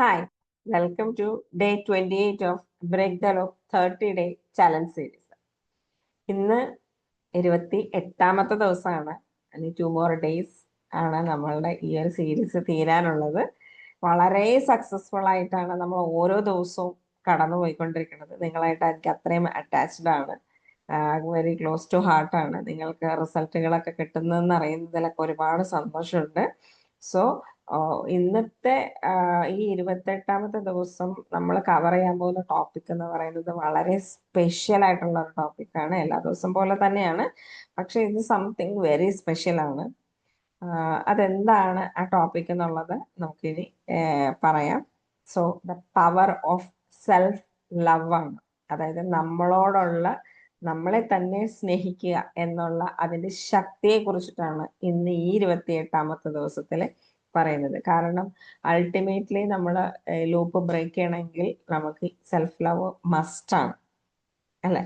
Hi, welcome to day 28 of Break the Law 30-day challenge series. ഇന്ന് 28ാമത്തെ ദിവസമാണ്. ഇനി 2 more days ആണ് നമ്മളുടെ ഈ ഒരു സീരീസ് തീരാനുള്ളത്. വളരെ സക്സസ്ഫുൾ ആയിട്ടാണ് നമ്മൾ ഓരോ ദിവസവും കടന്നു പോയിക്കൊണ്ടിരിക്കുന്നത്. നിങ്ങളായിട്ട് എനിക്ക് അത്രയും അറ്റാച്ച്ഡ് ആണ്, വെരി ക്ലോസ് ടു ഹാർട്ടാണ്. നിങ്ങൾക്ക് റിസൾട്ടുകളൊക്കെ കിട്ടുന്നതെന്ന് അറിയുന്നതിലൊക്കെ ഒരുപാട് സന്തോഷമുണ്ട്. സോ ഇന്നത്തെ ഈ 28ാമത്തെ ദിവസം നമ്മൾ കവർ ചെയ്യാൻ പോകുന്ന ടോപ്പിക് എന്ന് പറയുന്നത് വളരെ സ്പെഷ്യൽ ആയിട്ടുള്ള ഒരു ടോപ്പിക്കാണ്. എല്ലാ ദിവസം പോലെ തന്നെയാണ്, പക്ഷെ ഇത് സംതിങ് വെരി സ്പെഷ്യൽ ആണ്. അതെന്താണ് ആ ടോപ്പിക് എന്നുള്ളത് നമുക്കിനി പറയാം. So the power of self love ആണ്, അതായത് നമ്മളെ തന്നെ സ്നേഹിക്കുക എന്നുള്ള അതിന്റെ ശക്തിയെ കുറിച്ചിട്ടാണ് ഇന്ന് ഈ 28ാമത്തെ ദിവസത്തിൽ പറയുന്നത്. കാരണം അൾട്ടിമേറ്റ്ലി നമ്മൾ ലൂപ്പ് ബ്രേക്ക് ചെയ്യണമെങ്കിൽ നമുക്ക് സെൽഫ് ലവ് മസ്റ്റ് ആണ്, അല്ലെ?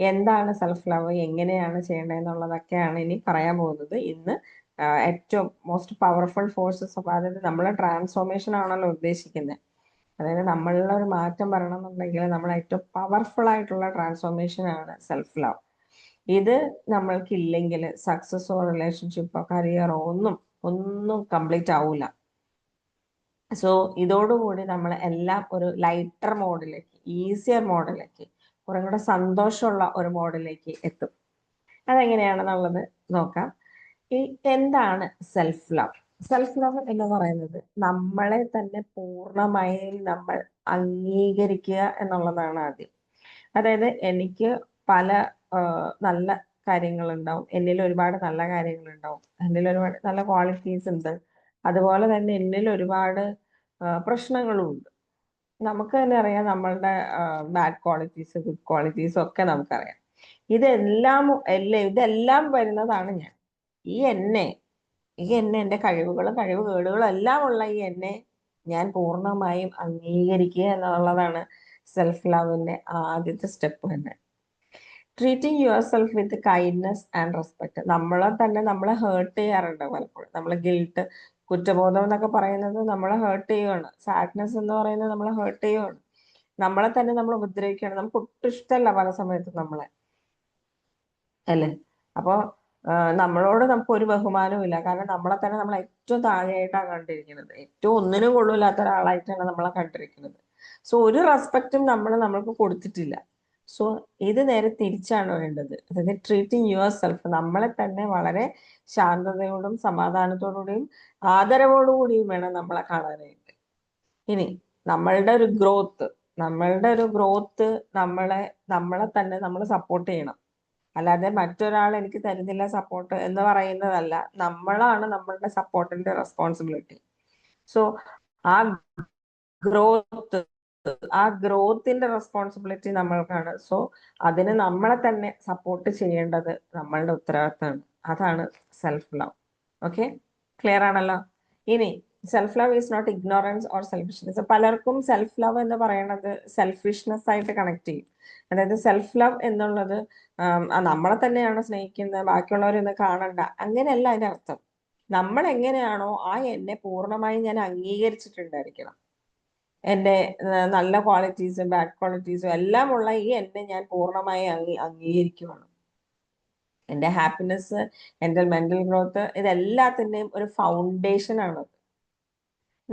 എന്താണ് സെൽഫ് ലവ്, എങ്ങനെയാണ് ചെയ്യേണ്ടതെന്നുള്ളതൊക്കെയാണ് ഇനി പറയാൻ പോകുന്നത്. ഇന്ന് ഏറ്റവും മോസ്റ്റ് പവർഫുൾ ഫോഴ്സസ് ഓഫ്, അതായത് നമ്മളെ ട്രാൻസ്ഫോർമേഷൻ ആണല്ലോ ഉദ്ദേശിക്കുന്നത്. അതായത് നമ്മളിൽ ഒരു മാറ്റം വരണമെന്നുണ്ടെങ്കിൽ നമ്മൾ ഏറ്റവും പവർഫുൾ ആയിട്ടുള്ള ട്രാൻസ്ഫോർമേഷൻ ആണ് സെൽഫ് ലവ്. ഇത് നമ്മൾക്കില്ലെങ്കിൽ സക്സസോ റിലേഷൻഷിപ്പോ കരിയറോ ഒന്നും കംപ്ലീറ്റ് ആവൂല. സോ ഇതോടുകൂടി നമ്മൾ എല്ലാം ഒരു ലൈറ്റർ മോഡിലേക്ക്, ഈസിയർ മോഡിലേക്ക്, കുറെ കൂടെ സന്തോഷമുള്ള ഒരു മോഡിലേക്ക് എത്തും. അതെങ്ങനെയാണെന്നുള്ളത് നോക്കാം. എന്താണ് സെൽഫ് ലവ്? സെൽഫ് ലവ് എന്ന് പറയുന്നത് നമ്മളെ തന്നെ പൂർണ്ണമായി നമ്മൾ അംഗീകരിക്കുക എന്നുള്ളതാണ് ആദ്യം. അതായത് എനിക്ക് പല നല്ല കാര്യങ്ങളുണ്ടാവും, എന്നിൽ ഒരുപാട് നല്ല കാര്യങ്ങളുണ്ടാവും, എന്നിൽ ഒരുപാട് നല്ല ക്വാളിറ്റീസ് ഉണ്ട്. അതുപോലെ തന്നെ എന്നിൽ ഒരുപാട് പ്രശ്നങ്ങളും ഉണ്ട്. നമുക്ക് തന്നെ അറിയാം നമ്മളുടെ ബാഡ് ക്വാളിറ്റീസ്, ഗുഡ് ക്വാളിറ്റീസ് ഒക്കെ നമുക്കറിയാം. ഇതെല്ലാം വരുന്നതാണ് ഞാൻ. ഈ എന്നെ എൻ്റെ കഴിവുകളും കഴിവുകേടുകളും എല്ലാം ഉള്ള ഈ എന്നെ ഞാൻ പൂർണ്ണമായും അംഗീകരിക്കുക എന്നുള്ളതാണ് സെൽഫ് ലവിന്റെ ആദ്യത്തെ സ്റ്റെപ്പ് തന്നെ. Treating your self with kindness and respect. നമ്മളെ ഹേർട്ട് ചെയ്യാറുണ്ട് പലപ്പോഴും. നമ്മൾ ഗിൽട്ട്, കുറ്റബോധം എന്നൊക്കെ പറയുന്നത് നമ്മളെ ഹേർട്ട് ചെയ്യുകയാണ്. സാഡ്നെസ് എന്ന് പറയുന്നത് നമ്മളെ ഹേർട്ട് ചെയ്യുകയാണ്. നമ്മളെ തന്നെ നമ്മൾ ഉപദ്രവിക്കുകയാണ്. നമുക്ക് ഒട്ടും ഇഷ്ടമല്ല പല സമയത്തും നമ്മളെ, അല്ലേ? അപ്പോൾ നമ്മളോട് നമുക്ക് ഒരു ബഹുമാനവും ഇല്ല. കാരണം നമ്മളെ തന്നെ നമ്മൾ ഏറ്റവും താഴെയായിട്ടാണ് കണ്ടിരിക്കുന്നത്, ഏറ്റവും ഒന്നിനും കൊള്ളില്ലാത്ത ഒരാളായിട്ടാണ് നമ്മളെ കണ്ടിരിക്കുന്നത്. സോ ഒരു റെസ്പെക്റ്റും നമ്മൾക്ക് കൊടുത്തിട്ടില്ല. സോ ഇത് നേരെ തിരിച്ചാണ് വേണ്ടത്. അതായത് ട്രീറ്റിംഗ് യുവർ സെൽഫ്, നമ്മളെ തന്നെ വളരെ ശാന്തതയോടും സമാധാനത്തോടുകൂടിയും ആദരവോടുകൂടിയും വേണം നമ്മളെ കാണാനായിട്ട്. ഇനി നമ്മളുടെ ഒരു ഗ്രോത്ത് നമ്മളെ തന്നെ നമ്മൾ സപ്പോർട്ട് ചെയ്യണം. അല്ലാതെ മറ്റൊരാൾ എനിക്ക് തരുന്നില്ല സപ്പോർട്ട് എന്ന് പറയുന്നതല്ല. നമ്മളാണ് നമ്മളുടെ സപ്പോർട്ടിന്റെ റെസ്പോൺസിബിലിറ്റി. സോ ആ ഗ്രോത്ത് ഗ്രോത്തിന്റെ റെസ്പോൺസിബിലിറ്റി നമ്മൾക്കാണ്. സോ അതിന് നമ്മളെ തന്നെ സപ്പോർട്ട് ചെയ്യേണ്ടത് നമ്മളുടെ ഉത്തരവാദിത്തമാണ്. അതാണ് സെൽഫ് ലവ്. ഓക്കെ, ക്ലിയർ ആണല്ലോ? ഇനി self love is not ignorance or selfishness. പലർക്കും സെൽഫ് ലവ് എന്ന് പറയുന്നത് സെൽഫിഷ്നെസ് ആയിട്ട് കണക്ട് ചെയ്യും. അതായത് സെൽഫ് ലവ് എന്നുള്ളത് നമ്മളെ തന്നെയാണ് സ്നേഹിക്കുന്നത്, ബാക്കിയുള്ളവരൊന്നും കാണണ്ട, അങ്ങനെയല്ല അതിന്റെ അർത്ഥം. നമ്മൾ എങ്ങനെയാണോ ആ എന്നെ പൂർണ്ണമായും ഞാൻ അംഗീകരിച്ചിട്ടുണ്ടായിരിക്കണം. എൻ്റെ നല്ല ക്വാളിറ്റീസും ബാഡ് ക്വാളിറ്റീസും എല്ലാം ഉള്ള ഈ എന്നെ ഞാൻ പൂർണ്ണമായി അംഗീകരിക്കുവാണ്. എൻ്റെ ഹാപ്പിനെസ്, എൻ്റെ മെന്റൽ ഗ്രോത്ത്, ഇതെല്ലാത്തിൻ്റെയും ഒരു ഫൗണ്ടേഷൻ ആണ്.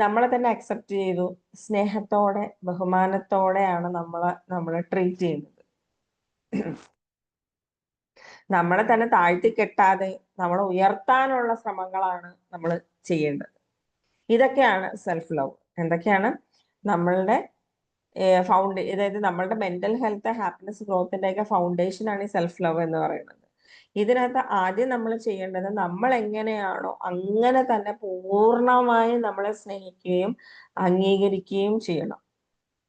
നമ്മളെ തന്നെ അക്സെപ്റ്റ് ചെയ്തു, സ്നേഹത്തോടെ ബഹുമാനത്തോടെയാണ് നമ്മളെ ട്രീറ്റ് ചെയ്യുന്നത്. നമ്മളെ തന്നെ താഴ്ത്തി കെട്ടാതെ നമ്മളെ ഉയർത്താനുള്ള ശ്രമങ്ങളാണ് നമ്മൾ ചെയ്യേണ്ടത്. ഇതൊക്കെയാണ് സെൽഫ് ലവ്. എന്തൊക്കെയാണ്? നമ്മളുടെ അതായത് നമ്മളുടെ മെന്റൽ ഹെൽത്ത്, ഹാപ്പിനെസ്, ഗ്രോത്തിന്റെ ഒക്കെ ഫൗണ്ടേഷൻ ആണ് ഈ സെൽഫ് ലവ് എന്ന് പറയുന്നത്. ഇതിനകത്ത് ആദ്യം നമ്മൾ ചെയ്യേണ്ടത് നമ്മൾ എങ്ങനെയാണോ അങ്ങനെ തന്നെ പൂർണ്ണമായും നമ്മളെ സ്നേഹിക്കുകയും അംഗീകരിക്കുകയും ചെയ്യണം.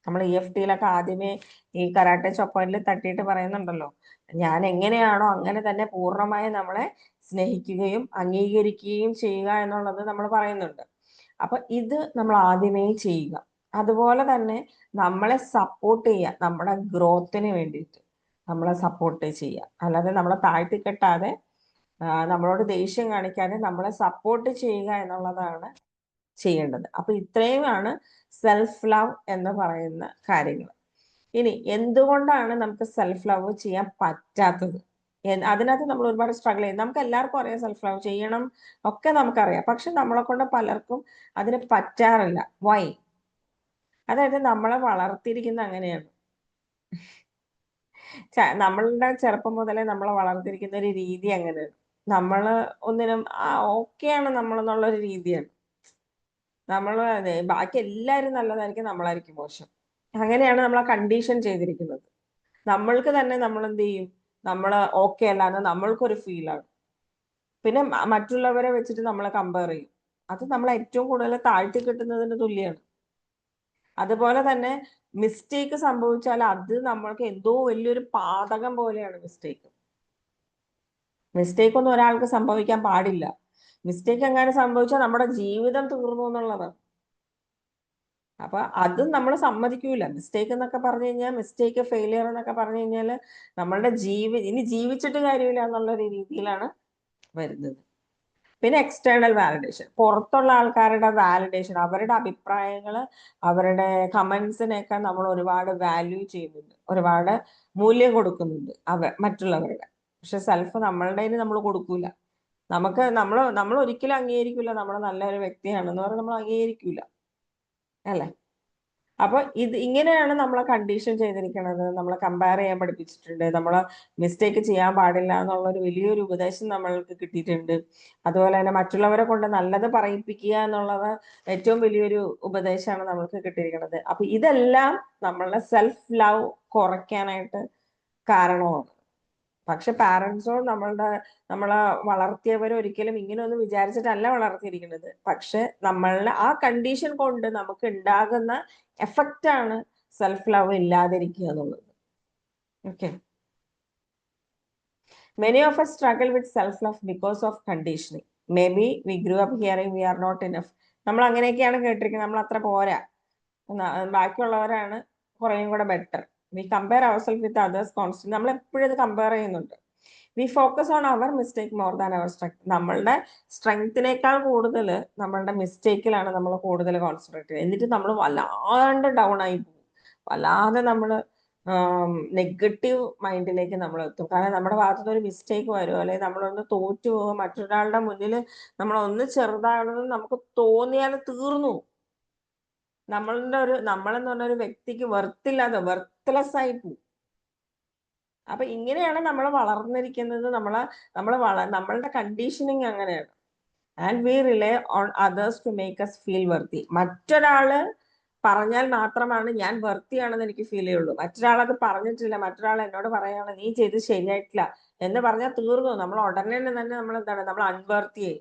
നമ്മൾ EFTയിലൊക്കെ ആദ്യമേ ഈ കരാട്ടെ ചൊപ്പനിൽ തട്ടിയിട്ട് പറയുന്നുണ്ടല്ലോ, ഞാൻ എങ്ങനെയാണോ അങ്ങനെ തന്നെ പൂർണ്ണമായും നമ്മളെ സ്നേഹിക്കുകയും അംഗീകരിക്കുകയും ചെയ്യുക എന്നുള്ളത് നമ്മൾ പറയുന്നുണ്ട്. അപ്പൊ ഇത് നമ്മൾ ആദ്യമേ ചെയ്യുക. അതുപോലെ തന്നെ നമ്മളെ സപ്പോർട്ട് ചെയ്യുക, നമ്മുടെ ഗ്രോത്തിന് വേണ്ടിയിട്ട് നമ്മളെ സപ്പോർട്ട് ചെയ്യുക. അല്ലാതെ നമ്മളെ താഴ്ത്തിക്കെട്ടാതെ, നമ്മളോട് ദേഷ്യം കാണിക്കാതെ നമ്മളെ സപ്പോർട്ട് ചെയ്യുക എന്നുള്ളതാണ് ചെയ്യേണ്ടത്. അപ്പൊ ഇത്രയുമാണ് സെൽഫ് ലവ് എന്ന് പറയുന്ന കാര്യങ്ങൾ. ഇനി എന്തുകൊണ്ടാണ് നമുക്ക് സെൽഫ് ലവ് ചെയ്യാൻ പറ്റാത്തത്? അതിനകത്ത് നമ്മൾ ഒരുപാട് സ്ട്രഗിൾ ചെയ്യും. നമുക്ക് എല്ലാവർക്കും അറിയാം സെൽഫ് ലവ് ചെയ്യണം ഒക്കെ നമുക്കറിയാം. പക്ഷെ നമ്മളെ കൊണ്ട് പലർക്കും അതിന് പറ്റാറില്ല. വൈ? അതായത് നമ്മളെ വളർത്തിയിരിക്കുന്ന അങ്ങനെയാണ്. നമ്മളുടെ ചെറുപ്പം മുതലേ നമ്മളെ വളർത്തിയിരിക്കുന്ന ഒരു രീതി അങ്ങനെയാണ്. നമ്മള് ഒന്നിനും ഓക്കെയാണ് നമ്മളെന്നുള്ളൊരു രീതിയാണ്. ബാക്കി എല്ലാവരും നല്ലതായിരിക്കും, നമ്മളായിരിക്കും മോശം. അങ്ങനെയാണ് നമ്മളെ കണ്ടീഷൻ ചെയ്തിരിക്കുന്നത്. നമ്മൾക്ക് തന്നെ നമ്മൾ എന്ത് ചെയ്യും? നമ്മള് ഓക്കെ അല്ലാന്ന് നമ്മൾക്കൊരു ഫീലാണ്. പിന്നെ മറ്റുള്ളവരെ വെച്ചിട്ട് നമ്മളെ കമ്പയർ ചെയ്യും. അത് നമ്മളെ ഏറ്റവും കൂടുതൽ താഴ്ത്തി കിട്ടുന്നതിന് തുല്യമാണ്. അതുപോലെ തന്നെ മിസ്റ്റേക്ക് സംഭവിച്ചാൽ അത് നമ്മൾക്ക് എന്തോ വലിയൊരു പാതകം പോലെയാണ് മിസ്റ്റേക്ക്. മിസ്റ്റേക്ക് ഒന്നും ഒരാൾക്ക് സംഭവിക്കാൻ പാടില്ല. മിസ്റ്റേക്ക് എങ്ങനെ സംഭവിച്ചാൽ നമ്മുടെ ജീവിതം തീർന്നു എന്നുള്ളതാണ്. അപ്പൊ അതും നമ്മൾ സമ്മതിക്കൂല. മിസ്റ്റേക്ക് എന്നൊക്കെ പറഞ്ഞു കഴിഞ്ഞാൽ, മിസ്റ്റേക്ക് ഫെയിലിയർ എന്നൊക്കെ പറഞ്ഞു കഴിഞ്ഞാൽ നമ്മളുടെ ഇനി ജീവിച്ചിട്ട് കാര്യമില്ല എന്നുള്ള രീതിയിലാണ് വരുന്നത്. പിന്നെ എക്സ്റ്റേണൽ വാലിഡേഷൻ, പുറത്തുള്ള ആൾക്കാരുടെ വാലിഡേഷൻ, അവരുടെ അഭിപ്രായങ്ങൾ, അവരുടെ കമന്റ്സിനെയൊക്കെ നമ്മൾ ഒരുപാട് വാല്യൂ ചെയ്യുന്നുണ്ട്, ഒരുപാട് മൂല്യം കൊടുക്കുന്നുണ്ട് മറ്റുള്ളവരുടെ. പക്ഷെ സെൽഫ് നമ്മളുടെ നമ്മൾ കൊടുക്കൂല. നമ്മൾ ഒരിക്കലും അംഗീകരിക്കൂല നമ്മൾ നല്ലൊരു വ്യക്തിയാണെന്ന് പറഞ്ഞാൽ നമ്മൾ അംഗീകരിക്കൂല, അല്ലെ? അപ്പൊ ഇങ്ങനെയാണ് നമ്മളെ കണ്ടീഷൻ ചെയ്തിരിക്കുന്നത്. നമ്മളെ കമ്പയർ ചെയ്യാൻ പഠിപ്പിച്ചിട്ടുണ്ട്. നമ്മളെ മിസ്റ്റേക്ക് ചെയ്യാൻ പാടില്ല എന്നുള്ളൊരു വലിയൊരു ഉപദേശം നമ്മൾക്ക് കിട്ടിയിട്ടുണ്ട്. അതുപോലെ തന്നെ മറ്റുള്ളവരെ കൊണ്ട് നല്ലത് പറയിപ്പിക്കുക എന്നുള്ളത് ഏറ്റവും വലിയൊരു ഉപദേശമാണ് നമ്മൾക്ക് കിട്ടിയിരിക്കുന്നത്. അപ്പൊ ഇതെല്ലാം നമ്മളുടെ സെൽഫ് ലവ് കുറയ്ക്കാനായിട്ട് കാരണമാണ്. പക്ഷെ പാരന്റ്സോ നമ്മളെ വളർത്തിയവരോ ഒരിക്കലും ഇങ്ങനെയൊന്നും വിചാരിച്ചിട്ടല്ല വളർത്തിയിരിക്കുന്നത്. പക്ഷെ നമ്മളുടെ ആ കണ്ടീഷൻ കൊണ്ട് നമുക്ക് ഉണ്ടാകുന്ന എഫക്റ്റ് ആണ് സെൽഫ് ലവ് ഇല്ലാതിരിക്കുക എന്നുള്ളത്. Okay, many of us struggle with self love because of conditioning. Maybe we grew up hearing we are not enough. നമ്മൾ അങ്ങനെയൊക്കെയാണ് കേട്ടിരിക്കുന്നത്, നമ്മൾ അത്ര പോരാ, ബാക്കിയുള്ളവരാണ് കുറേയും കൂടെ better. We compare our self with others constant. നമ്മൾ എപ്പോഴും ഇത് കമ്പയർ ചെയ്യുന്നുണ്ട്. We focus on our mistake more than our strength. നമ്മളുടെ സ്ട്രെങ്ത്തിനേക്കാൾ കൂടുതൽ നമ്മളുടെ മിസ്റ്റേക്കിലാണ് നമ്മൾ കൂടുതൽ കോൺസെൻട്രേറ്റ് ചെയ്യുന്നത്. എന്നിട്ട് നമ്മൾ വല്ലാണ്ട് ഡൗൺ ആയി പോകും, വല്ലാതെ നമ്മൾ നെഗറ്റീവ് മൈൻഡിലേക്ക് നമ്മൾ എത്തും. കാരണം നമ്മുടെ ഭാഗത്തുനിന്ന് ഒരു മിസ്റ്റേക്ക് വരും, അല്ലെങ്കിൽ നമ്മളൊന്ന് തോറ്റു പോകും, മറ്റൊരാളുടെ മുന്നിൽ നമ്മളൊന്ന് ചെറുതാണെന്ന് നമുക്ക് തോന്നിയാൽ തീർന്നു. നമ്മളെന്ന് പറഞ്ഞ ഒരു വ്യക്തിക്ക് വെർത്തില്ലാതെ വെർത്ത്ലെസ് ആയി പോകും. അപ്പൊ ഇങ്ങനെയാണ് നമ്മൾ വളർന്നിരിക്കുന്നത്. നമ്മളുടെ കണ്ടീഷനിങ് അങ്ങനെയാണ്. And we rely on others to make us feel worthy. മറ്റൊരാള് പറഞ്ഞാൽ മാത്രമാണ് ഞാൻ വർത്തിയാണെന്ന് എനിക്ക് ഫീൽ ചെയ്യുള്ളൂ. മറ്റൊരാളത് പറഞ്ഞിട്ടില്ല, മറ്റൊരാൾ എന്നോട് പറയാണ് നീ ചെയ്ത് ശരിയായിട്ടില്ല എന്ന് പറഞ്ഞാൽ തീർന്നു. നമ്മൾ ഉടനെ തന്നെ നമ്മൾ അൺവർത്തിയായി,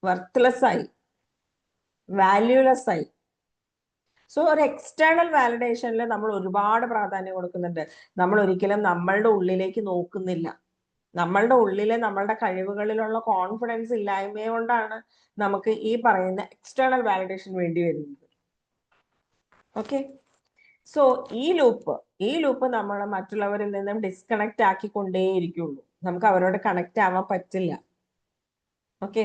വർത്ത്ലെസ് ആയി, വാല്യൂലെസ് ആയി. സോ ഒരു എക്സ്റ്റേണൽ വാലിഡേഷനിൽ നമ്മൾ ഒരുപാട് പ്രാധാന്യം കൊടുക്കുന്നുണ്ട്. നമ്മൾ ഒരിക്കലും നമ്മളുടെ ഉള്ളിലേക്ക് നോക്കുന്നില്ല. നമ്മളുടെ ഉള്ളിലെ നമ്മളുടെ കഴിവുകളിലുള്ള കോൺഫിഡൻസ് ഇല്ലായ്മ കൊണ്ടാണ് നമുക്ക് ഈ പറയുന്ന എക്സ്റ്റേണൽ വാലിഡേഷൻ വേണ്ടി വരുന്നത്. ഓക്കെ, സോ ഈ ലൂപ്പ് നമ്മൾ മറ്റുള്ളവരിൽ നിന്നും ഡിസ്കണക്ട് ആക്കിക്കൊണ്ടേയിരിക്കുള്ളൂ. നമുക്ക് അവരോട് കണക്ട് ആവാൻ പറ്റില്ല. ഓക്കെ,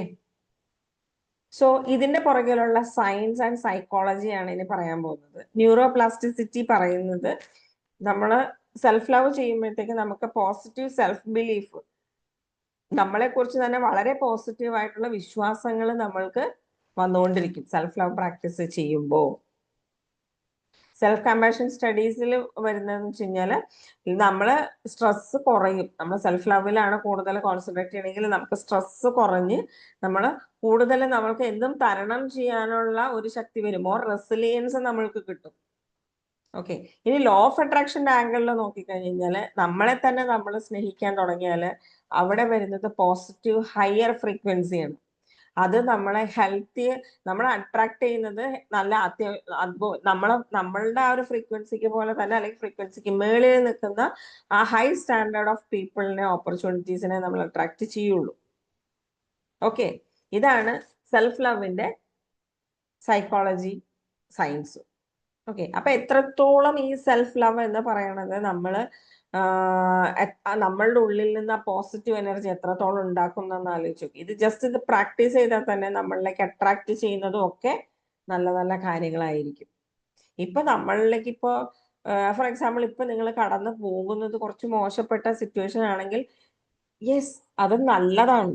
സോ ഇതിന്റെ പുറകിലുള്ള സയൻസ് ആൻഡ് സൈക്കോളജിയാണ് ഇനി പറയാൻ പോകുന്നത്. ന്യൂറോപ്ലാസ്റ്റിസിറ്റി പറയുന്നത് നമ്മൾ സെൽഫ് ലവ് ചെയ്യുമ്പോഴത്തേക്ക് നമുക്ക് പോസിറ്റീവ് സെൽഫ് ബിലീഫ്, നമ്മളെ കുറിച്ച് തന്നെ വളരെ പോസിറ്റീവ് ആയിട്ടുള്ള വിശ്വാസങ്ങൾ നമ്മൾക്ക് വന്നുകൊണ്ടിരിക്കും സെൽഫ് ലവ് പ്രാക്ടീസ് ചെയ്യുമ്പോൾ. സെൽഫ് കമ്പാഷൻ സ്റ്റഡീസിൽ വരുന്നതെന്ന് വെച്ച് കഴിഞ്ഞാല് നമ്മള് സ്ട്രെസ് കുറയും. നമ്മൾ സെൽഫ് ലവിലാണ് കൂടുതൽ കോൺസെൻട്രേറ്റ് ചെയ്യണമെങ്കിൽ നമുക്ക് സ്ട്രെസ് കുറഞ്ഞ് നമ്മൾ കൂടുതൽ നമ്മൾക്ക് എന്തും തരണം ചെയ്യാനുള്ള ഒരു ശക്തി വരും, മോർ റെസിലിയൻസ് നമ്മൾക്ക് കിട്ടും. ഓക്കെ, ഇനി ലോ ഓഫ് അട്രാക്ഷന്റെ ആംഗിളിൽ നോക്കിക്കഴിഞ്ഞാല് നമ്മളെ തന്നെ നമ്മൾ സ്നേഹിക്കാൻ തുടങ്ങിയാല് അവിടെ വരുന്നത് പോസിറ്റീവ് ഹയർ ഫ്രീക്വൻസിയാണ്. അത് നമ്മളെ നമ്മളെ അട്രാക്ട് ചെയ്യുന്നത് നല്ല നമ്മളുടെ ആ ഒരു ഫ്രീക്വൻസിക്ക് പോലെ തന്നെ, അല്ലെങ്കിൽ ഫ്രീക്വൻസിക്ക് മേളിൽ നിൽക്കുന്ന ആ ഹൈ സ്റ്റാൻഡേർഡ് ഓഫ് പീപ്പിളിനെ, ഓപ്പർച്യൂണിറ്റീസിനെ നമ്മൾ അട്രാക്ട് ചെയ്യുള്ളൂ. ഓക്കെ, ഇതാണ് സെൽഫ് ലവിന്റെ സൈക്കോളജി സയൻസ്. ഓക്കെ, അപ്പൊ എത്രത്തോളം ഈ സെൽഫ് ലവ് എന്ന് പറയണത് നമ്മളുടെ ഉള്ളിൽ നിന്ന് ആ പോസിറ്റീവ് എനർജി എത്രത്തോളം ഉണ്ടാക്കും എന്ന് ആലോചിച്ചു. ഇത് പ്രാക്ടീസ് ചെയ്താൽ തന്നെ നമ്മളിലേക്ക് അട്രാക്ട് ചെയ്യുന്നതും ഒക്കെ നല്ല നല്ല കാര്യങ്ങളായിരിക്കും. ഇപ്പൊ നമ്മളിലേക്ക് ഇപ്പോ ഫോർ എക്സാമ്പിൾ ഇപ്പൊ നിങ്ങൾ കടന്നു പോകുന്നത് കുറച്ച് മോശപ്പെട്ട സിറ്റുവേഷൻ ആണെങ്കിൽ യെസ്, അത് നല്ലതാണ്.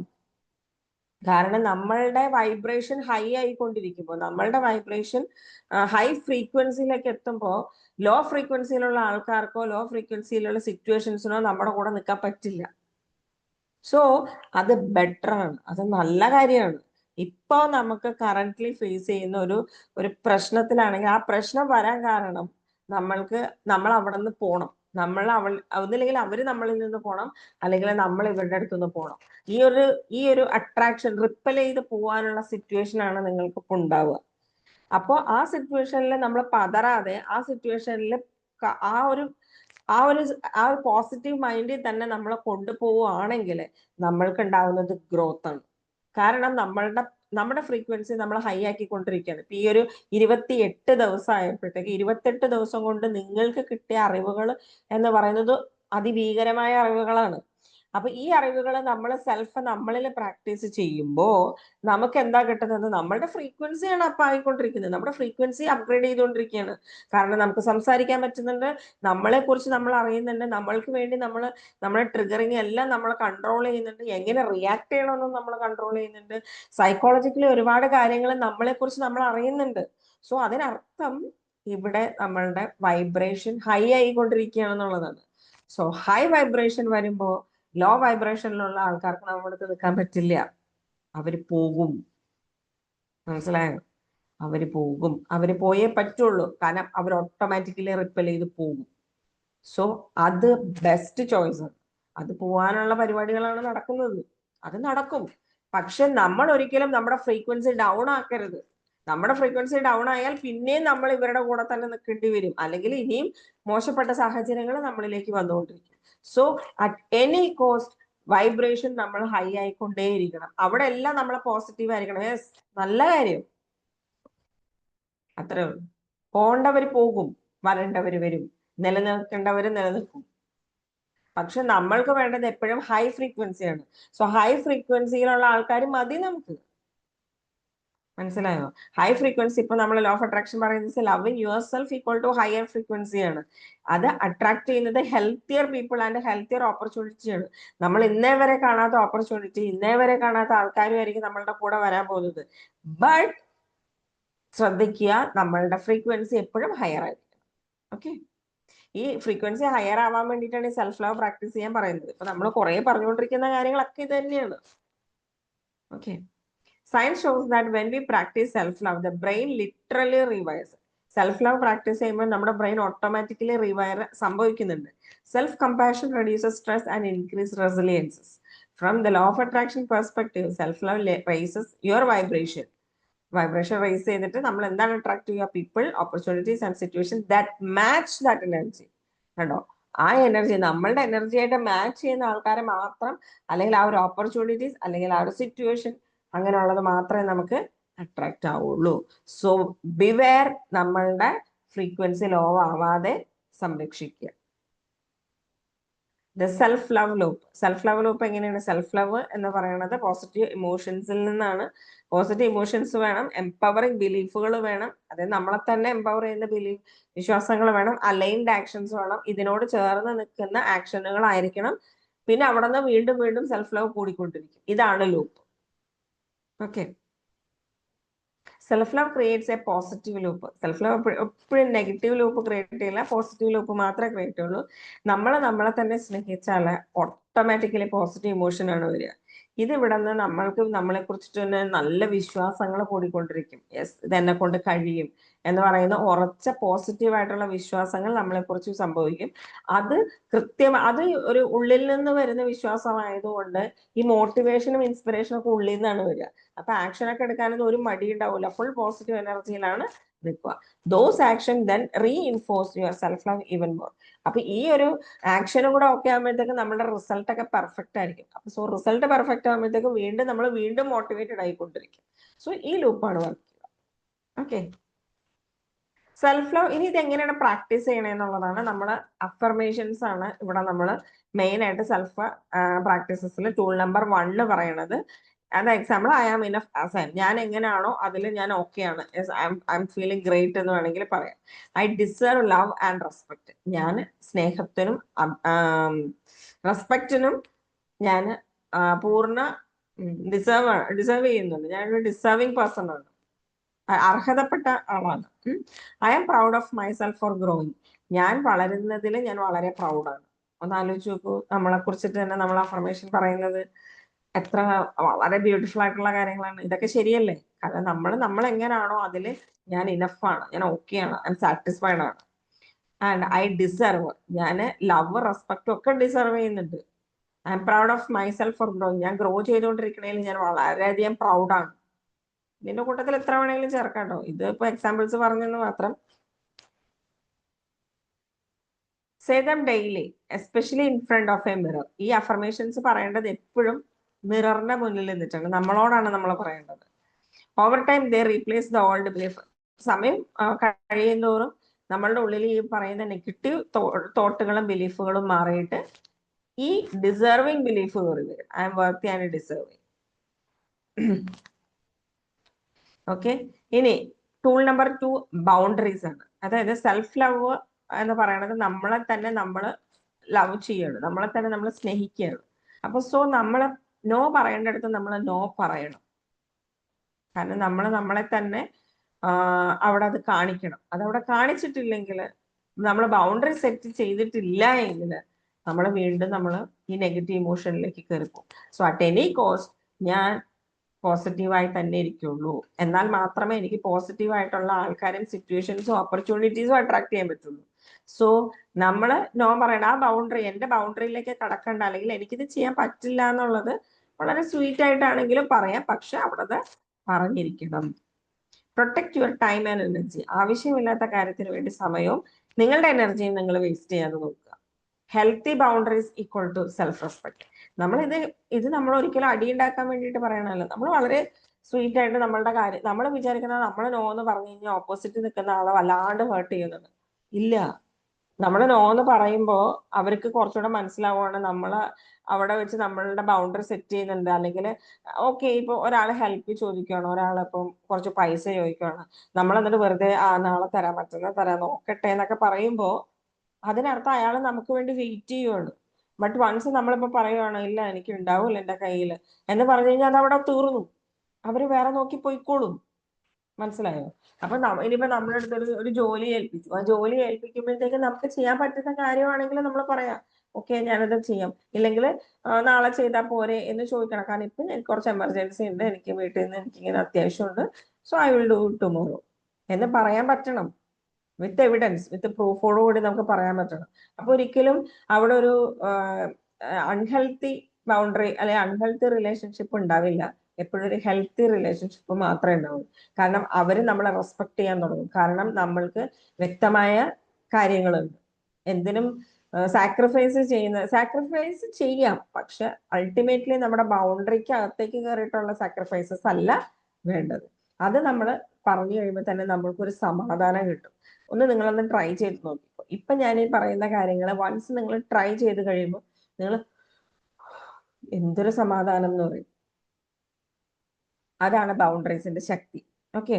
കാരണം നമ്മളുടെ വൈബ്രേഷൻ ഹൈ ആയിക്കൊണ്ടിരിക്കുമ്പോൾ, നമ്മളുടെ വൈബ്രേഷൻ ഹൈ ഫ്രീക്വൻസിയിലേക്ക് എത്തുമ്പോൾ ലോ ഫ്രീക്വൻസിയിലുള്ള ആൾക്കാർക്കോ ലോ ഫ്രീക്വൻസിയിലുള്ള സിറ്റുവേഷൻസിനോ നമ്മുടെ കൂടെ നിൽക്കാൻ പറ്റില്ല. സോ അത് ബെറ്റർ ആണ്, അത് നല്ല കാര്യമാണ്. ഇപ്പോ നമുക്ക് കറന്റ്ലി ഫേസ് ചെയ്യുന്ന ഒരു പ്രശ്നത്തിലാണെങ്കിൽ ആ പ്രശ്നം വരാൻ കാരണം നമ്മൾ അവിടെ നിന്ന് പോണം. ഒന്നില്ലെങ്കിൽ അവര് നമ്മളിൽ നിന്ന് പോണം, അല്ലെങ്കിൽ നമ്മൾ ഇവരുടെ അടുത്തുനിന്ന് പോണം. ഈ ഒരു അട്രാക്ഷൻ റിപ്പൽ ചെയ്ത് പോവാനുള്ള സിറ്റുവേഷൻ ആണ് നിങ്ങൾക്ക് ഇപ്പൊ ഉണ്ടാവുക. അപ്പോ ആ സിറ്റുവേഷനിൽ നമ്മൾ പതറാതെ ആ സിറ്റുവേഷനിൽ ആ ഒരു ആ ഒരു ആ ഒരു പോസിറ്റീവ് മൈൻഡിൽ തന്നെ നമ്മളെ കൊണ്ടുപോവുകയാണെങ്കിൽ നമ്മൾക്ക് ഉണ്ടാവുന്നത് ഗ്രോത്ത് ആണ്. കാരണം നമ്മുടെ ഫ്രീക്വൻസി നമ്മൾ ഹൈ ആക്കിക്കൊണ്ടിരിക്കുകയാണ്. ഇപ്പൊ ഈ ഒരു 28 ദിവസം ആയപ്പോഴത്തേക്ക് 28 ദിവസം കൊണ്ട് നിങ്ങൾക്ക് കിട്ടിയ അറിവുകൾ എന്ന് പറയുന്നത് അതിഭീകരമായ അറിവുകളാണ്. അപ്പൊ ഈ അറിവുകൾ നമ്മൾ നമ്മളിൽ പ്രാക്ടീസ് ചെയ്യുമ്പോൾ നമുക്ക് എന്താ കിട്ടുന്നത്? നമ്മളുടെ ഫ്രീക്വൻസിയാണ് അപ്പ് ആയിക്കൊണ്ടിരിക്കുന്നത്. നമ്മുടെ ഫ്രീക്വൻസി അപ്ഗ്രേഡ് ചെയ്തുകൊണ്ടിരിക്കുകയാണ്. കാരണം നമുക്ക് സംസാരിക്കാൻ പറ്റുന്നുണ്ട്, നമ്മളെ കുറിച്ച് നമ്മൾ അറിയുന്നുണ്ട്, നമ്മൾക്ക് വേണ്ടി നമ്മുടെ ട്രിഗറിങ് എല്ലാം നമ്മൾ കൺട്രോൾ ചെയ്യുന്നുണ്ട്, എങ്ങനെ റിയാക്ട് ചെയ്യണമെന്നും നമ്മൾ കൺട്രോൾ ചെയ്യുന്നുണ്ട്, സൈക്കോളജിക്കലി ഒരുപാട് കാര്യങ്ങൾ നമ്മളെ കുറിച്ച് നമ്മൾ അറിയുന്നുണ്ട്. സോ അതിനർത്ഥം ഇവിടെ നമ്മളുടെ വൈബ്രേഷൻ ഹൈ ആയിക്കൊണ്ടിരിക്കുകയാണെന്നുള്ളതാണ്. സോ ഹൈ വൈബ്രേഷൻ വരുമ്പോൾ ലോ വൈബ്രേഷനിലുള്ള ആൾക്കാർക്ക് നമ്മുടെ അടുത്ത് നിൽക്കാൻ പറ്റില്ല. അവര് പോകും. മനസ്സിലായോ? അവര് പോയേ പറ്റുള്ളൂ. കാരണം അവർ ഓട്ടോമാറ്റിക്കലി റിപ്പൽ ചെയ്ത് പോകും. സോ അത് ബെസ്റ്റ് ചോയ്സ് ആണ്. അത് പോവാനുള്ള പരിപാടികളാണ് നടക്കുന്നത്. അത് നടക്കും. പക്ഷെ നമ്മൾ ഒരിക്കലും നമ്മുടെ ഫ്രീക്വൻസി ഡൗൺ ആക്കരുത്. നമ്മുടെ ഫ്രീക്വൻസി ഡൗൺ ആയാൽ പിന്നെയും നമ്മൾ ഇവരുടെ കൂടെ തന്നെ നിൽക്കേണ്ടി വരും. അല്ലെങ്കിൽ ഇനിയും മോശപ്പെട്ട സാഹചര്യങ്ങൾ നമ്മളിലേക്ക് വന്നുകൊണ്ടിരിക്കും. So at any cost vibration നമ്മൾ ഹൈ ആയിക്കൊണ്ടേയിരിക്കണം. അവിടെ എല്ലാം നമ്മൾ പോസിറ്റീവ് ആയിരിക്കണം. യെസ്, നല്ല കാര്യം. അത്രേ ഉള്ളൂ. പോകേണ്ടവർ പോകും, വരേണ്ടവർ വരും, നിലനിൽക്കേണ്ടവർ നിലനിൽക്കും. പക്ഷെ നമ്മൾക്ക് വേണ്ടത് എപ്പോഴും ഹൈ ഫ്രീക്വൻസിയാണ്. സോ ഹൈ ഫ്രീക്വൻസിയിലുള്ള ആൾക്കാർ മതി നമുക്ക്. മനസ്സിലായോ? ഹൈ ഫ്രീക്വൻസി ഇപ്പൊ നമ്മൾ ലോ ഓഫ് അട്രാക്ഷൻ പറയുന്നത് loving yourself equal to higher ഫ്രീക്വൻസിയാണ്. അത് അട്രാക്ട് ചെയ്യുന്നത് ഹെൽത്തിയർ പീപ്പിൾ ആൻഡ് ഹെൽത്തിയർ ഓപ്പർച്യൂണിറ്റിയാണ്. നമ്മൾ ഇന്നേ വരെ കാണാത്ത ഓപ്പർച്യൂണിറ്റി, ഇന്നേ വരെ കാണാത്ത ആൾക്കാരുമായിരിക്കും നമ്മളുടെ കൂടെ വരാൻ പോകുന്നത്. ബട്ട് ശ്രദ്ധിക്കുക, നമ്മളുടെ ഫ്രീക്വൻസി എപ്പോഴും ഹയർ ആയിരിക്കും. ഓക്കെ, ഈ ഫ്രീക്വൻസി ഹയർ ആവാൻ വേണ്ടിയിട്ടാണ് ഈ സെൽഫ് ലവ് പ്രാക്ടീസ് ചെയ്യാൻ പറയുന്നത്. ഇപ്പൊ നമ്മൾ കുറെ പറഞ്ഞുകൊണ്ടിരിക്കുന്ന കാര്യങ്ങളൊക്കെ ഇത് തന്നെയാണ്. Okay, science shows that when we practice self love the brain literally revise. Self love practice ചെയ്യുമ്പോൾ നമ്മുടെ ബ്രെയിൻ ഓട്ടോമാറ്റിക്കലി റിവയർ സംഭവിക്കുന്നുണ്ട്. Self compassion reduces stress and increase resiliences. From the law of attraction perspective self love raises your vibration rise ചെയ്തിട്ട് നമ്മൾ എന്താണ് attract ചെയ്യുക? People, opportunities and situation that match that energy. കണ്ടോ? ആ energy നമ്മളുടെ energy ആയിട്ട് match ചെയ്യുന്ന ആൾക്കാരെ മാത്രം, അല്ലെങ്കിൽ ആ ഒരു ഓപ്പർച്യൂണിറ്റീസ്, അല്ലെങ്കിൽ ആ ഒരു സിറ്റുവേഷൻ, അങ്ങനെയുള്ളത് മാത്രമേ നമുക്ക് അട്രാക്ട് ആവുള്ളൂ. സോ ബിവെയർ, നമ്മളുടെ ഫ്രീക്വൻസി ലോ ആവാതെ സംരക്ഷിക്കുക. സെൽഫ് ലവ് ലൂപ്പ് എങ്ങനെയാണ്? സെൽഫ് ലവ് എന്ന് പറയുന്നത് പോസിറ്റീവ് ഇമോഷൻസിൽ നിന്നാണ്. പോസിറ്റീവ് ഇമോഷൻസ് വേണം, എംപവറിങ് ബിലീഫുകൾ വേണം, അതായത് നമ്മളെ തന്നെ എംപവർ ചെയ്യുന്ന വിശ്വാസങ്ങൾ വേണം, അലൈൻഡ് ആക്ഷൻസ് വേണം, ഇതിനോട് ചേർന്ന് നിൽക്കുന്ന ആക്ഷനുകൾ ആയിരിക്കണം. പിന്നെ അവിടെ നിന്ന് വീണ്ടും വീണ്ടും സെൽഫ് ലവ് കൂടിക്കൊണ്ടിരിക്കും. ഇതാണ് loop. Okay, self love creates a positive loop. Self love എപ്പോഴും നെഗറ്റീവ് ലൂപ്പ് ക്രിയേറ്റ് ചെയ്യില്ല, പോസിറ്റീവ് ലൂപ്പ് മാത്രമേ ക്രിയേറ്റ് ചെയ്യുള്ളൂ. നമ്മളെ തന്നെ സ്നേഹിച്ചാൽ ഓട്ടോമാറ്റിക്കലി പോസിറ്റീവ് ഇമോഷൻ ആണ് വരിക. ഇത് ഇവിടെ നിന്ന് നമ്മൾക്ക് നമ്മളെ കുറിച്ചിട്ട് തന്നെ നല്ല വിശ്വാസങ്ങൾ കൂടിക്കൊണ്ടിരിക്കും. യെസ്, ഇതെന്നെ കൊണ്ട് കഴിയും എന്ന് പറയുന്ന ഉറച്ച പോസിറ്റീവ് ആയിട്ടുള്ള വിശ്വാസങ്ങൾ നമ്മളെ കുറിച്ച് സംഭവിക്കും. അത് അത് ഒരു ഉള്ളിൽ നിന്ന് വരുന്ന വിശ്വാസമായതുകൊണ്ട് ഈ മോട്ടിവേഷനും ഇൻസ്പിറേഷനും ഒക്കെ ഉള്ളിൽ നിന്നാണ് വരിക. അപ്പൊ ആക്ഷൻ ഒക്കെ എടുക്കാനൊന്നും ഒരു മടി ഉണ്ടാവില്ല. ഫുൾ പോസിറ്റീവ് എനർജിയിലാണ് നിൽക്കുക. Those action then reinforce your self love even more. അപ്പൊ ഈ ഒരു ആക്ഷനും കൂടെ ഓക്കെ ആകുമ്പോഴത്തേക്ക് നമ്മുടെ റിസൾട്ട് ഒക്കെ പെർഫെക്റ്റ് ആയിരിക്കും. അപ്പൊ സോ റിസൾട്ട് പെർഫെക്റ്റ് ആകുമ്പോഴത്തേക്ക് നമ്മൾ വീണ്ടും മോട്ടിവേറ്റഡ് ആയിക്കൊണ്ടിരിക്കും. സോ ഈ ലൂപ്പാണ് വർക്ക് ചെയ്യുക. ഓക്കെ, സെൽഫ് ലവ് ഇനി ഇത് എങ്ങനെയാണ് പ്രാക്ടീസ് ചെയ്യണമെന്നുള്ളതാണ്. നമ്മള് അഫർമേഷൻസ് ആണ് ഇവിടെ നമ്മൾ മെയിൻ ആയിട്ട് സെൽഫ് പ്രാക്ടീസസിൽ ടൂൾ നമ്പർ 1 പറയണത്. അത് example I am enough as I, ഞാൻ എങ്ങനെയാണോ അതിൽ ഞാൻ ഓക്കെ ആണ്, ഐ എം ഫീലിംഗ് ഗ്രേറ്റ് എന്ന് വേണമെങ്കിൽ പറയാം. I deserve love and respect, ഞാൻ സ്നേഹത്തിനും റെസ്പെക്റ്റിനും ഞാൻ പൂർണ്ണ ഡിസേർവ് ചെയ്യുന്നുണ്ട്. ഞാനൊരു ഡിസേർവിങ് പേഴ്സൺ ആണ്, അർഹതപ്പെട്ട ആളാണ്. I am proud of myself for growing, ഞാൻ വളരുന്നതിൽ ഞാൻ വളരെ പ്രൗഡാണ്. ഒന്ന് ആലോചിച്ച് നോക്കൂ, നമ്മളെ കുറിച്ചിട്ട് തന്നെ നമ്മൾ അഫർമേഷൻ പറയുന്നത് എത്ര വളരെ ബ്യൂട്ടിഫുൾ ആയിട്ടുള്ള കാര്യങ്ങളാണ്. ഇതൊക്കെ ശരിയല്ലേ? കാരണം നമ്മൾ എങ്ങനെയാണോ അതിൽ ഞാൻ ഇനഫാണ്, ഞാൻ ഓക്കെ ആണ്, ഐ എം സാറ്റിസ്ഫൈഡ് ആണ്. ആൻഡ് ഐ ഡിസേർവ്, ഞാൻ ലവ് റെസ്പെക്ട് ഒക്കെ ഡിസേർവ് ചെയ്യുന്നുണ്ട്. I am proud of myself for growing, ഞാൻ ഗ്രോ ചെയ്തുകൊണ്ടിരിക്കണേൽ ഞാൻ വളരെയധികം പ്രൗഡാണ്. ഇതിന്റെ കൂട്ടത്തിൽ എത്ര വേണമെങ്കിലും ചേർക്കാം കേട്ടോ, ഇത് ഇപ്പൊ എക്സാമ്പിൾസ് പറഞ്ഞെന്ന് മാത്രം. Say them daily especially in front of a mirror, ഈ അഫർമേഷൻസ് പറയേണ്ടത് എപ്പോഴും മിററിന്റെ മുന്നിൽ നിന്നിട്ടാണ്, നമ്മളോടാണ് നമ്മൾ പറയേണ്ടത്. Over time they replace the old belief, സമയം കഴിയുന്തോറും നമ്മളുടെ ഉള്ളിൽ ഈ പറയുന്ന നെഗറ്റീവ് തോട്ടുകളും ബിലീഫുകളും മാറിയിട്ട് ഈ ഡിസേർവിങ് ബിലീഫ് കയറി വരും. I M worthy and deserving. Okay, ഇനി ടൂൾ നമ്പർ 2 ബൗണ്ടറീസ് ആണ്. അതായത് സെൽഫ് ലവ് എന്ന് പറയുന്നത് നമ്മളെ തന്നെ നമ്മൾ ലവ് ചെയ്യണം, നമ്മളെ തന്നെ നമ്മൾ സ്നേഹിക്കുകയാണ്. അപ്പൊ നമ്മൾ നോ പറയേണ്ടടുത്ത് നമ്മൾ നോ പറയണം. കാരണം നമ്മളെ തന്നെ അവിടെ അത് കാണിക്കണം. അതവിടെ കാണിച്ചിട്ടില്ലെങ്കിൽ, നമ്മൾ ബൗണ്ടറി സെറ്റ് ചെയ്തിട്ടില്ല എങ്കിൽ നമ്മൾ വീണ്ടും ഈ നെഗറ്റീവ് ഇമോഷനിലേക്ക് കയറിപ്പോകും. സോ അറ്റ് എനി കോസ്റ്റ് ഞാൻ പോസിറ്റീവായി തന്നെ ഇരിക്കുള്ളൂ, എന്നാൽ മാത്രമേ എനിക്ക് പോസിറ്റീവായിട്ടുള്ള ആൾക്കാരും സിറ്റുവേഷൻസും ഓപ്പർച്യൂണിറ്റീസും അട്രാക്ട് ചെയ്യാൻ പറ്റുള്ളൂ. സോ നമ്മൾ നോ പറയണം. ആ ബൗണ്ടറി, എന്റെ ബൗണ്ടറിയിലേക്ക് കടക്കണ്ട, അല്ലെങ്കിൽ എനിക്കിത് ചെയ്യാൻ പറ്റില്ല എന്നുള്ളത് വളരെ സ്വീറ്റ് ആയിട്ടാണെങ്കിലും പറയാം, പക്ഷെ അവിടെ പറഞ്ഞിരിക്കണം. Protect your time and energy, ആവശ്യമില്ലാത്ത കാര്യത്തിന് വേണ്ടി സമയവും നിങ്ങളുടെ എനർജിയും നിങ്ങൾ വേസ്റ്റ് ചെയ്യാതെ നോക്കുക. Healthy boundaries equal to self respect. നമ്മൾ ഒരിക്കലും അടിയുണ്ടാക്കാൻ വേണ്ടിയിട്ട് പറയണമല്ലോ. നമ്മൾ വളരെ സ്വീറ്റ് ആയിട്ട് നമ്മളുടെ കാര്യം, നമ്മൾ വിചാരിക്കുന്നത് നമ്മൾ നോ എന്ന് പറഞ്ഞു കഴിഞ്ഞാൽ ഓപ്പോസിറ്റ് നിൽക്കുന്ന ആളെ വല്ലാണ്ട് ഹേർട്ട് ചെയ്യുന്നത് ഇല്ല. നമ്മൾ നോ എന്ന് പറയുമ്പോൾ അവർക്ക് കുറച്ചുകൂടെ മനസ്സിലാവുകയാണ് നമ്മൾ അവിടെ വെച്ച് നമ്മളുടെ ബൗണ്ടറി സെറ്റ് ചെയ്യുന്നുണ്ട്. അല്ലെങ്കിൽ ഓക്കെ, ഇപ്പൊ ഒരാൾ ഹെൽപ്പ് ചോദിക്കുകയാണ്, ഒരാളിപ്പം കുറച്ച് പൈസ ചോദിക്കുകയാണ്, നമ്മൾ എന്നിട്ട് വെറുതെ നാളെ തരാൻ പറ്റുന്ന തരാൻ നോക്കട്ടെ എന്നൊക്കെ പറയുമ്പോൾ അതിനർത്ഥം അയാൾ നമുക്ക് വേണ്ടി വെയിറ്റ് ചെയ്യുവാണ്. ബട്ട് വൺസ് നമ്മളിപ്പോ പറയുവാണ് ഇല്ല എനിക്ക് ഉണ്ടാവില്ല എന്റെ കയ്യിൽ എന്ന് പറഞ്ഞു കഴിഞ്ഞാൽ അത് അവിടെ തീർന്നു, അവര് വേറെ നോക്കി പോയിക്കോളും. മനസ്സിലായോ? അപ്പൊ ഇനിയിപ്പോ നമ്മുടെ അടുത്ത് ഒരു ജോലി ഏൽപ്പിച്ചു, ആ ജോലി ഏൽപ്പിക്കുമ്പോഴത്തേക്ക് നമുക്ക് ചെയ്യാൻ പറ്റുന്ന കാര്യമാണെങ്കിൽ നമ്മൾ പറയാം ഓക്കെ ഞാനത് ചെയ്യാം, ഇല്ലെങ്കിൽ നാളെ ചെയ്താൽ പോരെ എന്ന് ചോദിക്കണം. കാരണം ഇപ്പൊ എനിക്ക് കുറച്ച് എമർജൻസി ഉണ്ട്, എനിക്ക് വീട്ടിൽ നിന്ന് എനിക്കിങ്ങനെ അത്യാവശ്യമുണ്ട്, so I will do tomorrow എന്ന് പറയാൻ പറ്റണം. വിത്ത് എവിഡൻസ്, വിത്ത് പ്രൂഫോടുകൂടി നമുക്ക് പറയാൻ പറ്റണം. അപ്പൊ ഒരിക്കലും അവിടെ ഒരു അൺഹെൽത്തി ബൗണ്ടറി അല്ലെ അൺഹെൽത്തി റിലേഷൻഷിപ്പ് ഉണ്ടാവില്ല. എപ്പോഴും ഒരു ഹെൽത്തി റിലേഷൻഷിപ്പ് മാത്രമേ ഉണ്ടാവൂ. കാരണം അവര് നമ്മളെ റെസ്പെക്ട് ചെയ്യാൻ തുടങ്ങും. കാരണം നമ്മൾക്ക് വ്യക്തമായ കാര്യങ്ങളുണ്ട്. എന്തിനും സാക്രിഫൈസ് ചെയ്യാം, പക്ഷെ അൾട്ടിമേറ്റ്ലി നമ്മുടെ ബൗണ്ടറിക്ക് അകത്തേക്ക് കയറിയിട്ടുള്ള സാക്രിഫൈസസ് അല്ല വേണ്ടത്. അത് നമ്മൾ പറഞ്ഞു കഴിയുമ്പോൾ തന്നെ നമ്മൾക്കൊരു സമാധാനം കിട്ടും. നിങ്ങളൊന്ന് ട്രൈ ചെയ്ത് നോക്കിക്കോ. ഇപ്പൊ ഞാൻ ഈ പറയുന്ന കാര്യങ്ങൾ വൺസ് നിങ്ങൾ ട്രൈ ചെയ്ത് കഴിയുമ്പോൾ നിങ്ങൾ എന്തൊരു സമാധാനം എന്ന് പറയും. അതാണ് ബൗണ്ടറീസിന്റെ ശക്തി. Okay,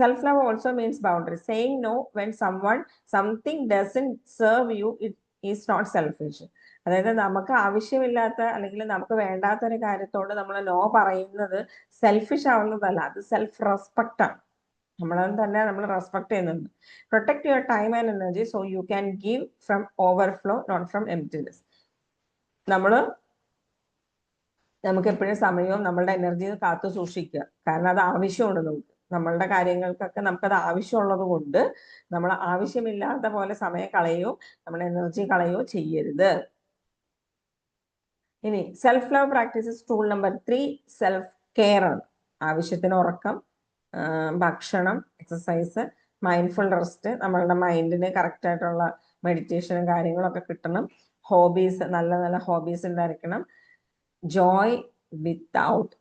self love also means boundary. Saying no when something doesn't serve you is not selfish. അതായത് നമുക്ക് ആവശ്യമില്ലാത്ത അല്ലെങ്കിൽ നമുക്ക് വേണ്ടാത്ത ഒരു കാര്യത്തോട് നമ്മൾ നോ പറയുന്നത് സെൽഫിഷ് ആവുന്നതല്ല, അത് സെൽഫ് റെസ്പെക്ട് ആണ്. നമ്മളെ തന്നെ നമ്മൾ റെസ്പെക്ട് ചെയ്യുന്നുണ്ട്. Protect your time and energy so you can give from overflow not from emptiness. നമുക്ക് എപ്പോഴും സമയവും നമ്മളുടെ എനർജിയും കാത്തു സൂക്ഷിക്കുക. കാരണം അത് ആവശ്യമുണ്ട് നമുക്ക്, നമ്മളുടെ കാര്യങ്ങൾക്കൊക്കെ നമുക്കത് ആവശ്യമുള്ളത് കൊണ്ട് നമ്മൾ ആവശ്യമില്ലാത്ത പോലെ സമയം കളയോ നമ്മുടെ എനർജി കളയോ ചെയ്യരുത്. ഇനി self love practices tool number 3 self care ആണ്. ആവശ്യത്തിന് ഉറക്കം, ഭക്ഷണം, എക്സസൈസ്, മൈൻഡ്ഫുൾ റെസ്റ്റ്, നമ്മളുടെ മൈൻഡിന് കറക്റ്റ് ആയിട്ടുള്ള മെഡിറ്റേഷനും കാര്യങ്ങളൊക്കെ കിട്ടണം. ഹോബീസ്, നല്ല നല്ല ഹോബീസ് ഉണ്ടായിരിക്കണം. Joy without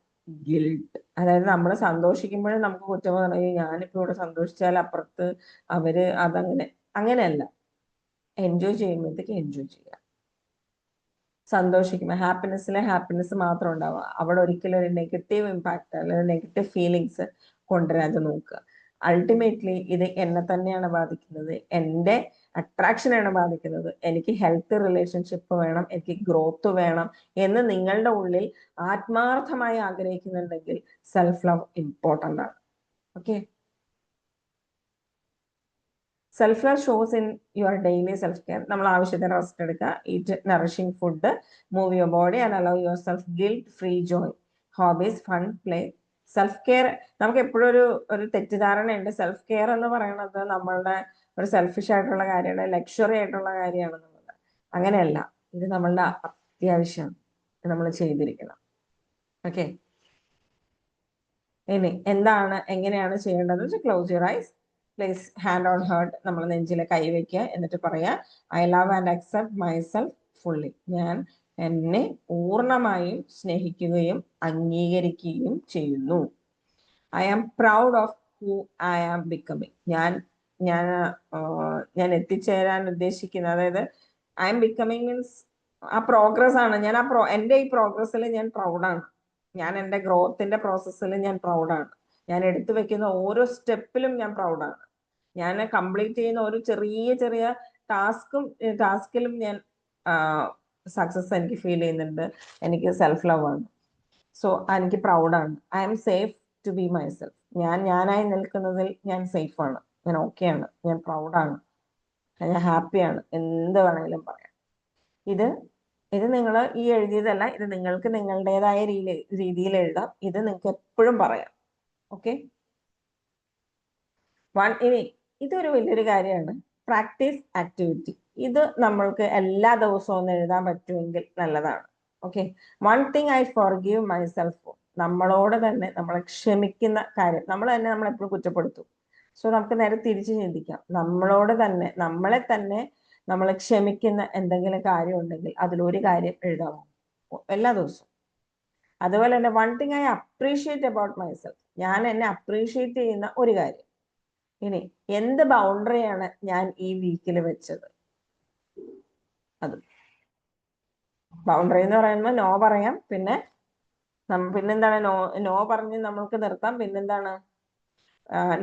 guilt. അതായത് നമ്മൾ സന്തോഷിക്കുമ്പോഴും നമുക്ക് കുറ്റം പറയും, ഞാനിപ്പോ ഇവിടെ സന്തോഷിച്ചാൽ അപ്പുറത്ത് അവര് അതങ്ങനെ, അങ്ങനെയല്ല. എൻജോയ് ചെയ്യുമ്പോഴത്തേക്ക് എൻജോയ് ചെയ്യുക. സന്തോഷിക്കുമ്പോൾ ഹാപ്പിനെസ്സിലെ ഹാപ്പിനെസ് മാത്രം ഉണ്ടാവുക. അവിടെ ഒരിക്കലും ഒരു നെഗറ്റീവ് ഇമ്പാക്ട് അല്ലെങ്കിൽ നെഗറ്റീവ് ഫീലിങ്സ് കൊണ്ടുവരാതെ നോക്കുക. അൾട്ടിമേറ്റ്ലി ഇത് എന്നെ തന്നെയാണ് ബാധിക്കുന്നത്, എൻ്റെ അട്രാക്ഷനാണ് ബാധിക്കുന്നത്. എനിക്ക് ഹെൽത്ത് റിലേഷൻഷിപ്പ് വേണം, എനിക്ക് ഗ്രോത്ത് വേണം എന്ന് നിങ്ങളുടെ ഉള്ളിൽ ആത്മാർത്ഥമായി ആഗ്രഹിക്കുന്നുണ്ടെങ്കിൽ സെൽഫ് ലവ് ഇമ്പോർട്ടൻ്റ് ആണ്. Okay, self love shows in your daily self care. നമ്മൾ ആവശ്യത്തിന് റെസ്റ്റ് എടുക്കുക, eat nourishing food, move your body and allow yourself guilt free joy, hobbies, fun, play. Self care, നമുക്ക് എപ്പോഴും ഒരു തെറ്റിദ്ധാരണയുണ്ട്, self care എന്ന് പറയുന്നത് നമ്മളുടെ ഒരു സെൽഫിഷ് ആയിട്ടുള്ള കാര്യമാണ്, ലക്ഷറി ആയിട്ടുള്ള കാര്യമാണെന്നുള്ളത്. അങ്ങനെയല്ല, ഇത് നമ്മളുടെ അത്യാവശ്യം നമ്മൾ ചെയ്തിരിക്കണം. ഓക്കെ, ഇനി എന്താണ് എങ്ങനെയാണ് ചെയ്യേണ്ടത്? Close your eyes, place hand on heart, നമ്മൾ നെഞ്ചിലെ കൈവയ്ക്കുക, എന്നിട്ട് പറയാ I love and accept myself fully. ഞാൻ എന്നെ പൂർണ്ണമായും സ്നേഹിക്കുകയും അംഗീകരിക്കുകയും ചെയ്യുന്നു. I am proud of who I am becoming. ഞാൻ ഞാൻ ഞാൻ എത്തിച്ചേരാൻ ഉദ്ദേശിക്കുന്ന, അതായത് ഐ എം ബിക്കമിങ് മീൻസ് ആ പ്രോഗ്രസ് ആണ്. ഞാൻ എൻ്റെ ഈ പ്രോഗ്രസ്സിൽ ഞാൻ പ്രൗഡാണ്. ഞാൻ എൻ്റെ ഗ്രോത്തിന്റെ പ്രോസസ്സിൽ ഞാൻ പ്രൗഡാണ്. ഞാൻ എടുത്തു വെക്കുന്ന ഓരോ സ്റ്റെപ്പിലും ഞാൻ പ്രൗഡാണ്. ഞാൻ കംപ്ലീറ്റ് ചെയ്യുന്ന ഒരു ചെറിയ ചെറിയ ടാസ്കിലും ഞാൻ സക്സസ് എനിക്ക് ഫീൽ ചെയ്യുന്നുണ്ട്. എനിക്ക് സെൽഫ് ലവ് ആണ്. സോ എനിക്ക് പ്രൗഡാണ്. I am safe to be myself. ഞാനായി നിൽക്കുന്നതിൽ ഞാൻ സേഫാണ്, ഞാൻ ഓക്കെയാണ്, ഞാൻ പ്രൗഡാണ്, ഞാൻ ഹാപ്പിയാണ്, എന്ത് വേണമെങ്കിലും പറയാം. ഇത് നിങ്ങൾ ഈ എഴുതിയതല്ല, ഇത് നിങ്ങൾക്ക് നിങ്ങളുടേതായ രീതിയിൽ എഴുതാം. ഇത് നിങ്ങൾക്ക് എപ്പോഴും പറയാം. ഓക്കെ, ഇനി ഇതൊരു വലിയൊരു കാര്യമാണ്, പ്രാക്ടീസ് ആക്ടിവിറ്റി. ഇത് നമ്മൾക്ക് എല്ലാ ദിവസവും ഒന്ന് എഴുതാൻ പറ്റുമെങ്കിൽ നല്ലതാണ്. Okay, one thing I forgive myself for. നമ്മളോട് തന്നെ നമ്മളെ ക്ഷമിക്കുന്ന കാര്യം. നമ്മൾ എപ്പോഴും കുറ്റപ്പെടുത്തും. സോ നമുക്ക് നേരെ തിരിച്ച് ചിന്തിക്കാം. നമ്മളോട് തന്നെ നമ്മളെ തന്നെ നമ്മൾ ക്ഷമിക്കുന്ന എന്തെങ്കിലും കാര്യം ഉണ്ടെങ്കിൽ അതിലൊരു കാര്യം എഴുതാമോ എല്ലാ ദിവസവും. അതുപോലെ തന്നെ one thing I appreciate about myself. ഞാൻ എന്നെ അപ്രീഷിയേറ്റ് ചെയ്യുന്ന ഒരു കാര്യം. ഇനി എന്ത് ബൗണ്ടറിയാണ് ഞാൻ ഈ വീക്കിൽ വെച്ചത്? അത് ബൗണ്ടറി എന്ന് പറയുമ്പോൾ നോ പറയാം, പിന്നെന്താണ് നോ പറഞ്ഞ് നമ്മൾക്ക് നിർത്താം. പിന്നെന്താണ്,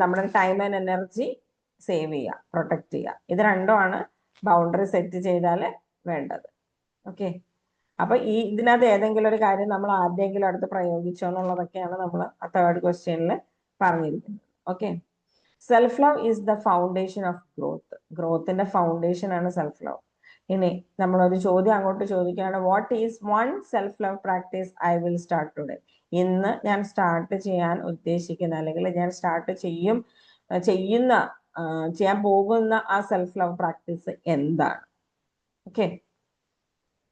നമ്മുടെ ടൈം ആൻഡ് എനർജി സേവ് ചെയ്യുക, പ്രൊട്ടക്ട് ചെയ്യുക. ഇത് രണ്ടുമാണ് ബൗണ്ടറി സെറ്റ് ചെയ്താൽ വേണ്ടത്. ഓക്കെ, അപ്പൊ ഇതിനകത്ത് ഏതെങ്കിലും ഒരു കാര്യം നമ്മൾ ആരുടെയെങ്കിലും അടുത്ത് പ്രയോഗിച്ചോ എന്നുള്ളതൊക്കെയാണ് നമ്മൾ ആ തേർഡ് ക്വസ്റ്റ്യനിൽ പറഞ്ഞിരിക്കുന്നത്. Okay, self love is the foundation of growth. ഗ്രോത്തിന്റെ ഫൗണ്ടേഷൻ ആണ് സെൽഫ് ലവ്. ഇനി നമ്മളൊരു ചോദ്യം അങ്ങോട്ട് ചോദിക്കുകയാണ്, what is one self love practice I will start today? ഇന്ന് ഞാൻ സ്റ്റാർട്ട് ചെയ്യാൻ ഉദ്ദേശിക്കുന്ന, അല്ലെങ്കിൽ ഞാൻ ചെയ്യാൻ പോകുന്ന ആ സെൽഫ് ലവ് പ്രാക്ടീസ് എന്താണ്? Okay,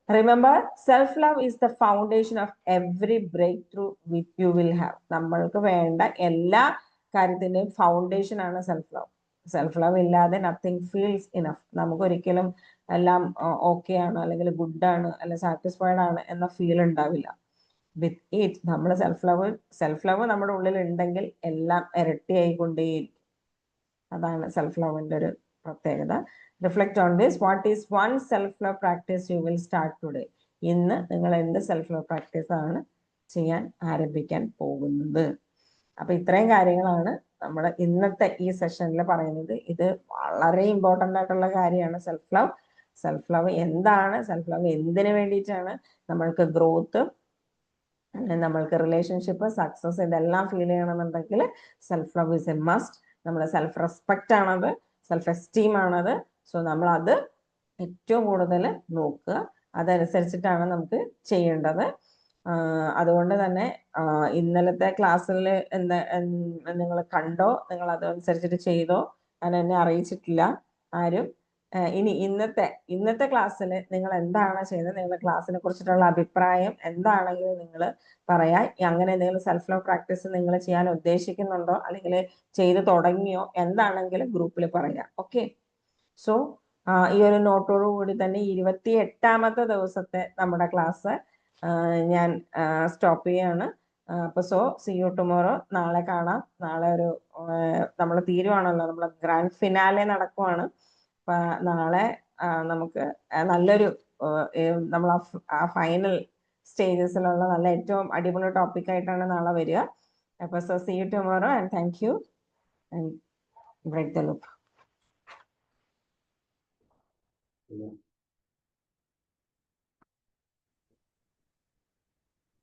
remember, self love is the foundation of every breakthrough which you will have. നമ്മൾക്ക് വേണ്ട എല്ലാ കാര്യത്തിന്റെയും ഫൗണ്ടേഷൻ ആണ് സെൽഫ് ലവ്. സെൽഫ് ലവ് ഇല്ലാതെ നത്തിങ് ഫീൽസ് ഇനഫ്. നമുക്ക് ഒരിക്കലും എല്ലാം ഓക്കെ ആണ്, അല്ലെങ്കിൽ ഗുഡ് ആണ്, അല്ലെങ്കിൽ സാറ്റിസ്ഫൈഡ് ആണ് എന്ന ഫീൽ ഉണ്ടാവില്ല. വിത്ത് ഇറ്റ് നമ്മൾ സെൽഫ് ലവ് നമ്മുടെ ഉള്ളിൽ ഉണ്ടെങ്കിൽ എല്ലാം ഇരട്ടിയായിക്കൊണ്ടേയിരിക്കും. അതാണ് സെൽഫ് ലവിന്റെ ഒരു പ്രത്യേകത. Reflect on this. What is one self love practice you will start today? ഇന്ന് നിങ്ങൾ എന്ത് സെൽഫ് ലവ് പ്രാക്ടീസ് ആണ് ചെയ്യാൻ ആരംഭിക്കാൻ പോകുന്നത്? അപ്പൊ ഇത്രയും കാര്യങ്ങളാണ് നമ്മൾ ഇന്നത്തെ ഈ സെഷനിൽ പറയുന്നത്. ഇത് വളരെ ഇമ്പോർട്ടൻ്റ് ആയിട്ടുള്ള കാര്യമാണ് സെൽഫ് ലവ്. സെൽഫ് ലവ് എന്താണ്? സെൽഫ് ലവ് എന്തിനു വേണ്ടിയിട്ടാണ്? നമ്മൾക്ക് ഗ്രോത്ത്, നമ്മൾക്ക് റിലേഷൻഷിപ്പ്, സക്സസ്, ഇതെല്ലാം ഫീൽ ചെയ്യണമെന്നുണ്ടെങ്കിൽ self love is A must. നമ്മുടെ സെൽഫ് റെസ്പെക്റ്റ് ആണത്, സെൽഫ് എസ്റ്റീം ആണത്. സോ നമ്മൾ അത് ഏറ്റവും കൂടുതൽ നോക്കുക. അതനുസരിച്ചിട്ടാണ് നമുക്ക് ചെയ്യേണ്ടത്. അതുകൊണ്ട് തന്നെ ഇന്നലത്തെ ക്ലാസ്സിൽ നിങ്ങൾ കണ്ടോ, നിങ്ങൾ അതനുസരിച്ചിട്ട് ചെയ്തോ, ഞാൻ എന്നെ അറിയിച്ചിട്ടില്ല ആരും. ഇനി ഇന്നത്തെ ക്ലാസ്സിൽ നിങ്ങൾ എന്താണ് ചെയ്തത്, നിങ്ങളുടെ ക്ലാസ്സിനെ കുറിച്ചിട്ടുള്ള അഭിപ്രായം എന്താണെങ്കിലും നിങ്ങൾ പറയാ. അങ്ങനെ എന്തെങ്കിലും സെൽഫ് ലവ് പ്രാക്ടീസ് നിങ്ങൾ ചെയ്യാൻ ഉദ്ദേശിക്കുന്നുണ്ടോ, അല്ലെങ്കിൽ ചെയ്ത് തുടങ്ങിയോ, എന്താണെങ്കിലും ഗ്രൂപ്പിൽ പറയാം. ഓക്കെ, സോ ഈ ഒരു നോട്ടോടു കൂടി തന്നെ 28ാമത്തെ ദിവസത്തെ നമ്മുടെ ക്ലാസ് ഞാൻ സ്റ്റോപ്പ് ചെയ്യാണ്. അപ്പൊ സി യു ടുമോറോ. നാളെ കാണാം. നാളെ നമ്മൾ തീരുവാണല്ലോ, നമ്മളെ ഗ്രാൻഡ് ഫിനാലെ നടക്കുവാണ്. അപ്പൊ നാളെ നമുക്ക് നല്ലൊരു നമ്മൾ ആ ഫൈനൽ സ്റ്റേജസിലുള്ള നല്ല ഏറ്റവും അടിപൊളി ടോപ്പിക് ആയിട്ടാണ് നാളെ വരിക. അപ്പൊ so see you tomorrow and thank you and break the loop.